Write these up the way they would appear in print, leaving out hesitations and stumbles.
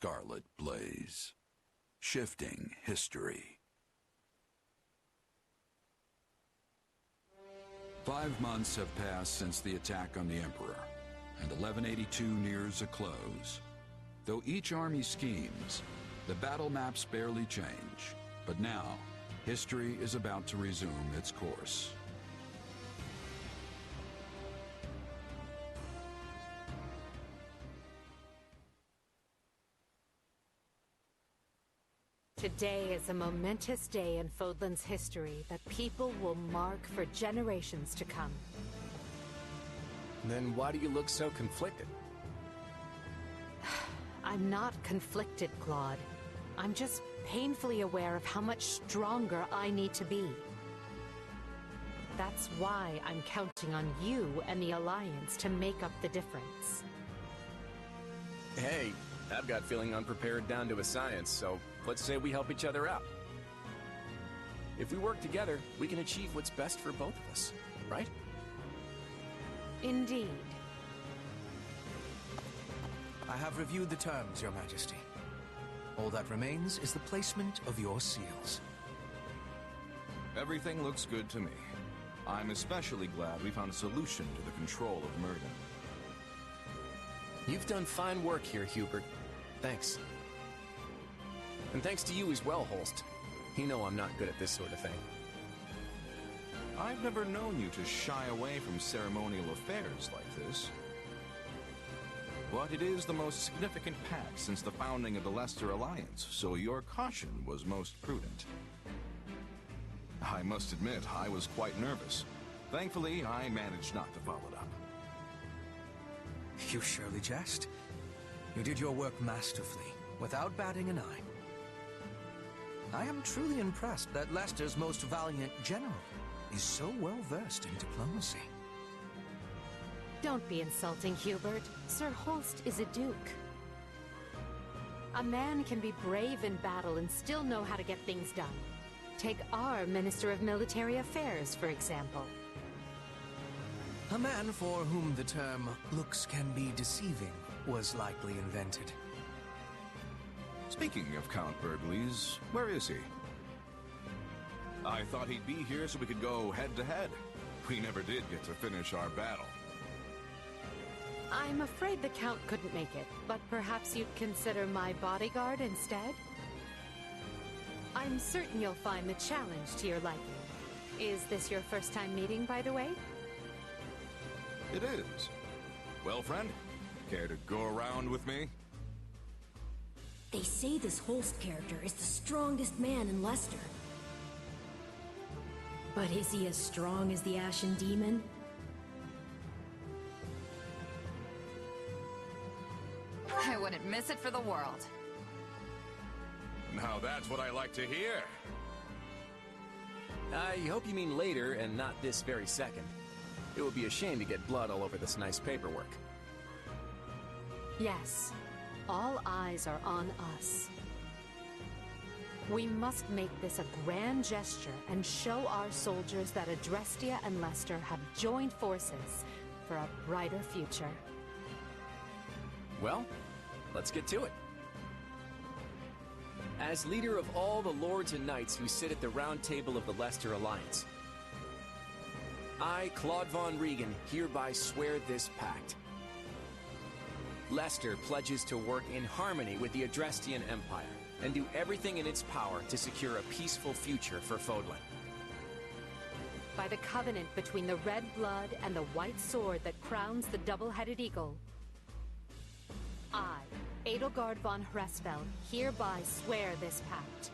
scarlet blaze, shifting history. 5 months have passed since the attack on the Emperor, and 1182 nears a close. Though each army schemes, the battle maps barely change. But now, history is about to resume its course. Today is a momentous day in Fodlan's history that people will mark for generations to come. Then why do you look so conflicted? I'm not conflicted, Claude. I'm just painfully aware of how much stronger I need to be. That's why I'm counting on you and the Alliance to make up the difference. Hey, I've got feeling unprepared down to a science, so let's say we help each other out. If we work together, we can achieve what's best for both of us, right? Indeed. I have reviewed the terms, Your Majesty. All that remains is the placement of your seals. Everything looks good to me. I'm especially glad we found a solution to the control of Murden. You've done fine work here, Hubert. Thanks. And thanks to you as well, Holst. You know I'm not good at this sort of thing. I've never known you to shy away from ceremonial affairs like this. But it is the most significant pact since the founding of the Leicester Alliance, so your caution was most prudent. I must admit, I was quite nervous. Thankfully, I managed not to follow it up. You surely jest. You did your work masterfully, without batting an eye. I am truly impressed that Leicester's most valiant general is so well versed in diplomacy. Don't be insulting, Hubert. Sir Holst is a duke. A man can be brave in battle and still know how to get things done. Take our Minister of Military Affairs, for example. A man for whom the term looks can be deceiving was likely invented. Speaking of Count Burgleys, where is he? I thought he'd be here so we could go head-to-head. We never did get to finish our battle. I'm afraid the Count couldn't make it, but perhaps you'd consider my bodyguard instead? I'm certain you'll find the challenge to your liking. Is this your first time meeting, by the way? It is. Well, friend, care to go around with me? They say this Holst character is the strongest man in Leicester. But is he as strong as the Ashen Demon? I wouldn't miss it for the world. Now that's what I like to hear. I hope you mean later and not this very second. It would be a shame to get blood all over this nice paperwork. Yes. All eyes are on us. We must make this a grand gesture and show our soldiers that Adrestia and Leicester have joined forces for a brighter future. Well, let's get to it. As leader of all the lords and knights who sit at the round table of the Leicester Alliance, I, Claude von Regan, hereby swear this pact. Leicester pledges to work in harmony with the Adrestian Empire and do everything in its power to secure a peaceful future for Fodlan. By the covenant between the red blood and the white sword that crowns the double-headed eagle, I, Edelgard von Hresfeld, hereby swear this pact.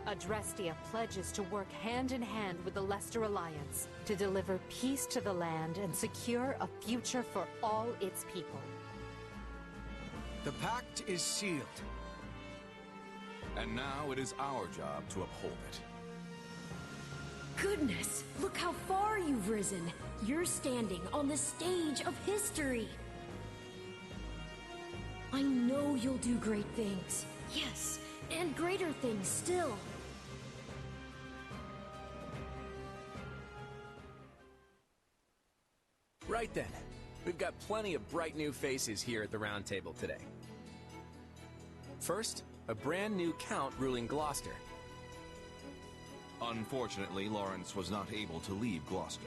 Adrestia pledges to work hand-in-hand with the Leicester Alliance to deliver peace to the land and secure a future for all its people. The pact is sealed. And now it is our job to uphold it. Goodness, look how far you've risen. You're standing on the stage of history. I know you'll do great things. Yes, and greater things still. Right then, we've got plenty of bright new faces here at the round table today. First, a brand new count ruling Gloucester. Unfortunately, Lawrence was not able to leave Gloucester.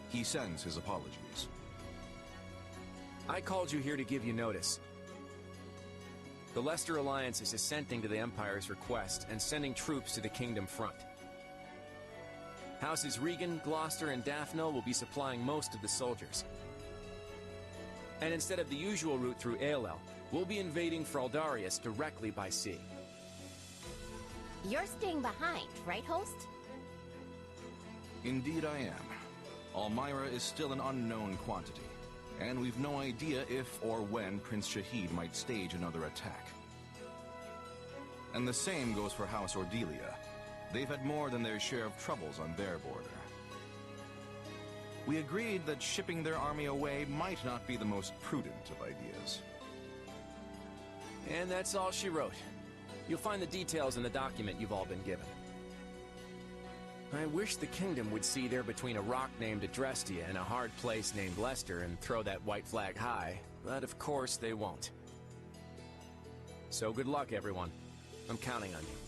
He sends his apologies. I called you here to give you notice. The Leicester Alliance is assenting to the Empire's request and sending troops to the Kingdom front. Houses Regan, Gloucester, and Daphne will be supplying most of the soldiers. And instead of the usual route through Aelel, we'll be invading Fraldarius directly by sea. You're staying behind, right, host? Indeed I am. Almyra is still an unknown quantity, and we've no idea if or when Prince Shahid might stage another attack. And the same goes for House Ordelia. They've had more than their share of troubles on their border. We agreed that shipping their army away might not be the most prudent of ideas. And that's all she wrote. You'll find the details in the document you've all been given. I wish the Kingdom would see they're between a rock named Adrestia and a hard place named Leicester and throw that white flag high, but of course they won't. So good luck, everyone. I'm counting on you.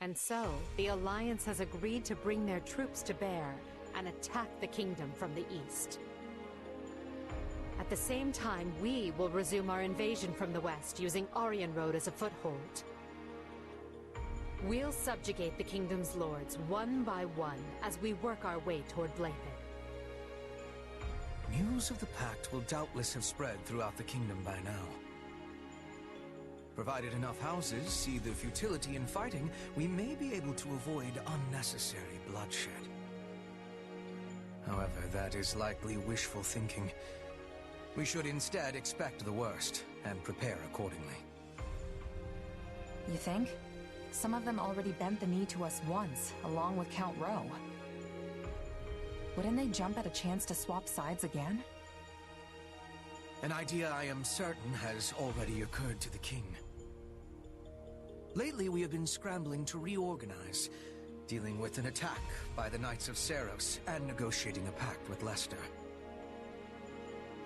And so, the Alliance has agreed to bring their troops to bear and attack the Kingdom from the east. At the same time, we will resume our invasion from the west, using Aryan Road as a foothold. We'll subjugate the Kingdom's lords one by one as we work our way toward Blathen. News of the Pact will doubtless have spread throughout the Kingdom by now. Provided enough houses see the futility in fighting, we may be able to avoid unnecessary bloodshed. However, that is likely wishful thinking. We should instead expect the worst and prepare accordingly. You think? Some of them already bent the knee to us once, along with Count Rowe. Wouldn't they jump at a chance to swap sides again? An idea I am certain has already occurred to the king. Lately, we have been scrambling to reorganize, dealing with an attack by the Knights of Seros and negotiating a pact with Leicester.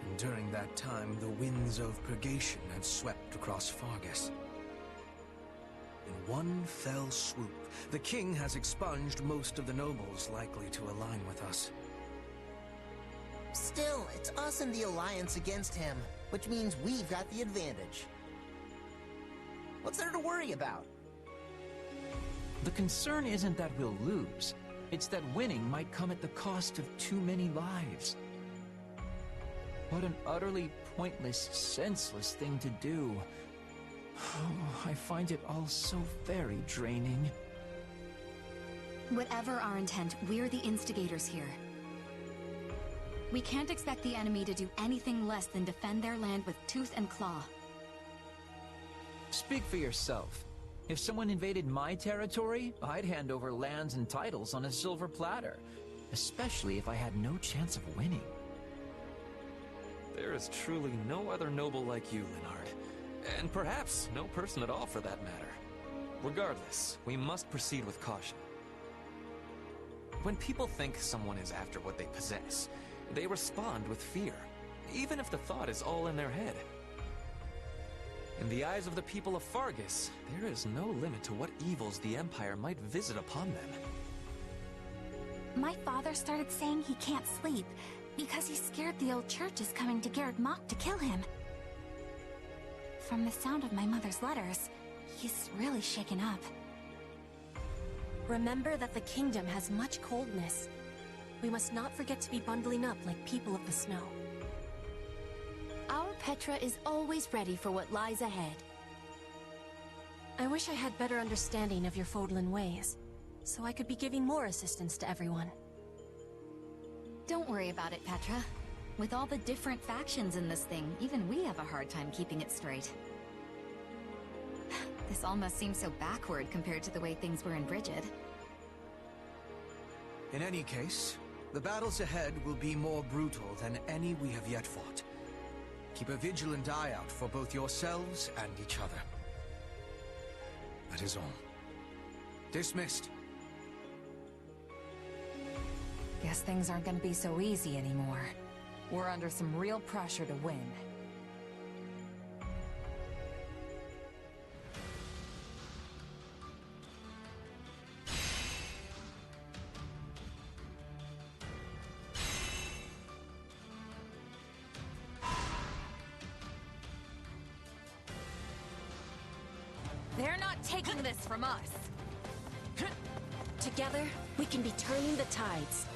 And during that time, the winds of purgation had swept across Fargus. In one fell swoop, the king has expunged most of the nobles likely to align with us. Still, it's us and the Alliance against him, which means we've got the advantage. What's there to worry about? The concern isn't that we'll lose. It's that winning might come at the cost of too many lives. What an utterly pointless, senseless thing to do. Oh, I find it all so very draining. Whatever our intent, we're the instigators here. We can't expect the enemy to do anything less than defend their land with tooth and claw. Speak for yourself. If someone invaded my territory, I'd hand over lands and titles on a silver platter. Especially if I had no chance of winning. There is truly no other noble like you, Linard. And perhaps no person at all for that matter. Regardless, we must proceed with caution. When people think someone is after what they possess, they respond with fear, even if the thought is all in their head. In the eyes of the people of Fargus, there is no limit to what evils the Empire might visit upon them. My father started saying he can't sleep because he's scared the old church is coming to Garrett Mach to kill him. From the sound of my mother's letters, he's really shaken up. Remember that the kingdom has much coldness. We must not forget to be bundling up like people of the snow. Our Petra is always ready for what lies ahead. I wish I had better understanding of your Fodlan ways, so I could be giving more assistance to everyone. Don't worry about it, Petra. With all the different factions in this thing, even we have a hard time keeping it straight. This almost seems so backward compared to the way things were in Brigid. In any case, the battles ahead will be more brutal than any we have yet fought. Keep a vigilant eye out for both yourselves and each other. That is all. Dismissed. Guess things aren't gonna be so easy anymore. We're under some real pressure to win. They're not taking this from us! Together, we can be turning the tides.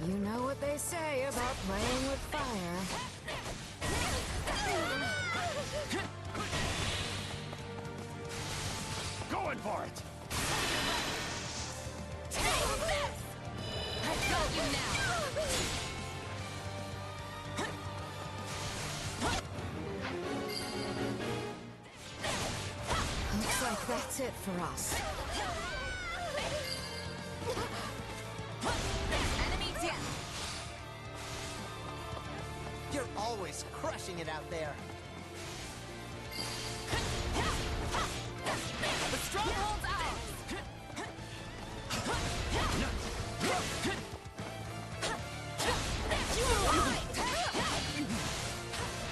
You know what they say about playing with fire. Going for it! Take this! I've got you now! Looks like that's it for us. Enemy down! You're always crushing it out there. The stronghold's ours!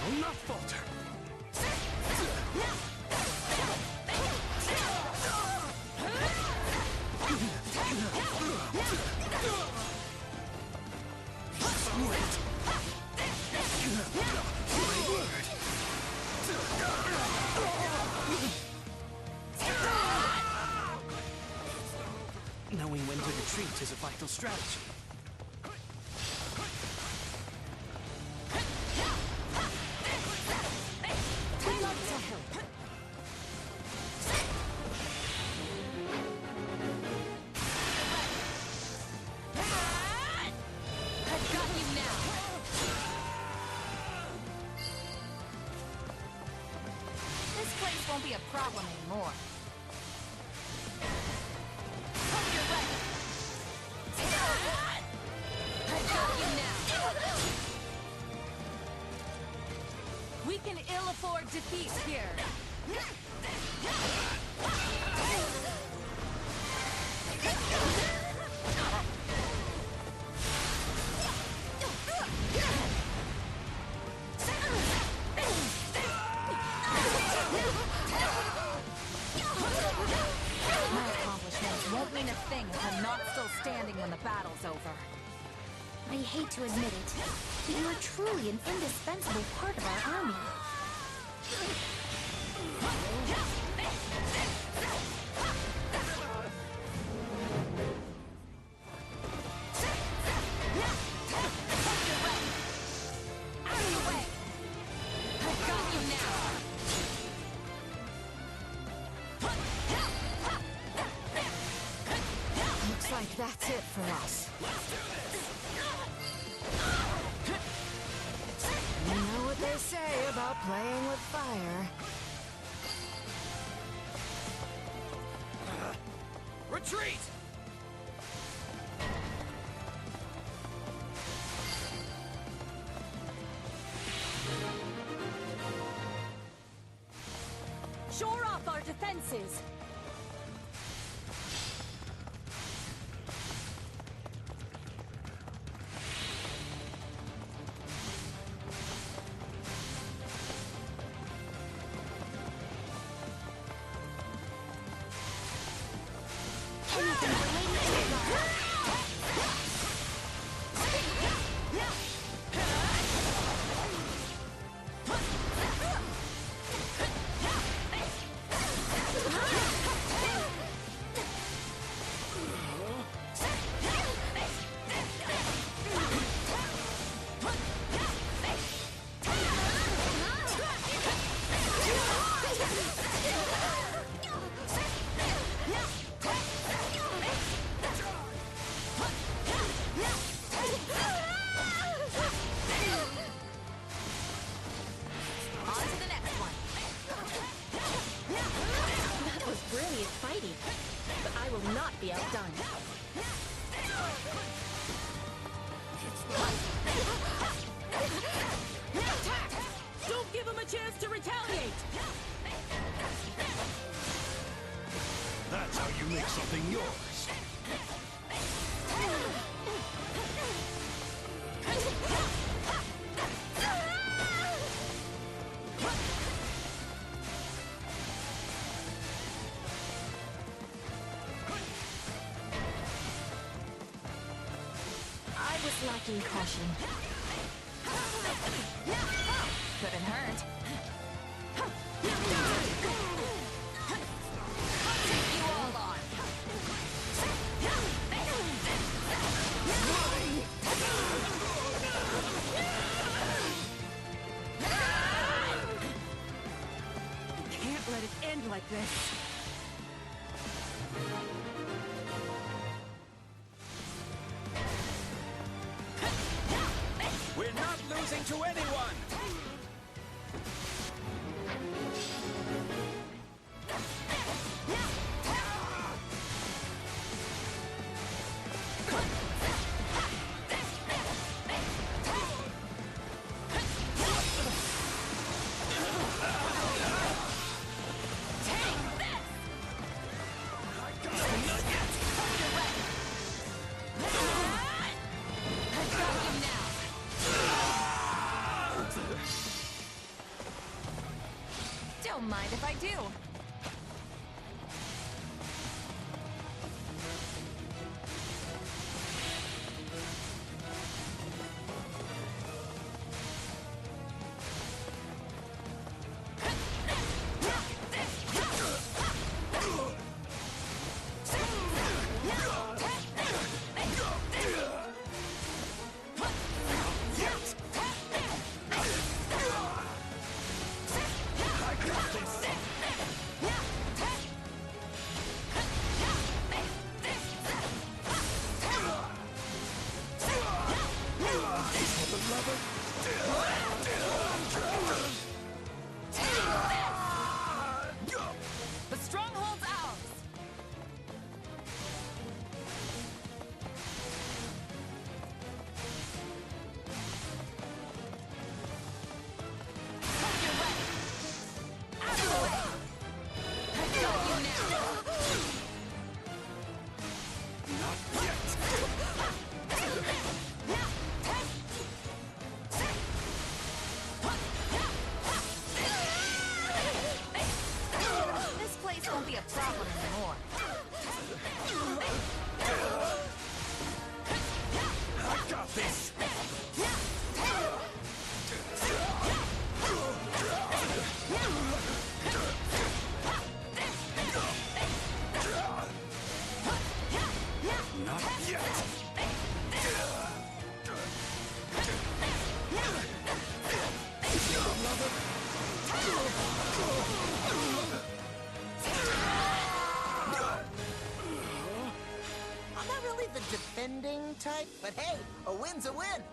I'll not falter. Knowing when to retreat is a vital strategy. We'd love to help. I've got you now! This place won't be a problem anymore. Hope you're ready! I've got you now! We can ill afford defeat here! My accomplishments won't mean a thing if I'm not still standing when the battle's over. I hate to admit it, but you are truly an indispensable part of our army. Out of the way! I've got you now! Looks like that's it for us. You know what they say about playing with fire. Retreat! Shore off our defenses! That was brilliant fighting, but I will not be outdone. Don't give him a chance to retaliate! That's how you make something yours. I was lacking caution. Couldn't hurt. Take you all on! Can't let it end like this. We're not losing to anyone! Don't mind if I do. The stronghold's ours! Out of the way! I got you now! Not yet. This place won't be a problem anymore. I got this. Not yet. I'm not really the defending type, but hey, a win's a win.